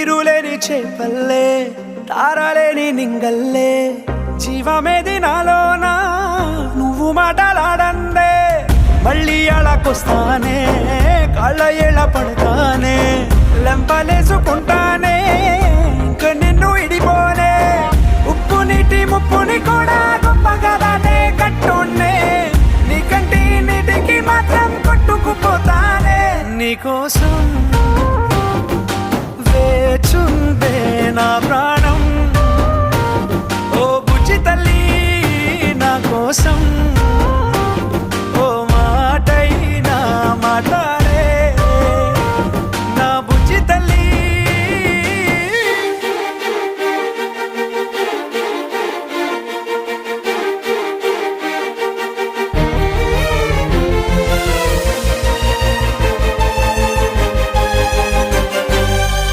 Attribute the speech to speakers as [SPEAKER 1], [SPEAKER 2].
[SPEAKER 1] నీరులేని చేపల్లే తారలేని నింగల్లే జీవమేది నాలోనా నువ్వు మాటలాడందే మళ్ళీ అలాకొస్తానే కాళ్ళ ఏళ్ళ పడతానే లెంపలేసుకుంటానే ఇంక నిన్ను ఇడిపోనే ఉప్పు నీటి ముప్పుని కూడా గొప్పగా దాటే కట్టునే నీ కంటి నీటికి మాత్రం కొట్టుకుపోతానే నీకోసం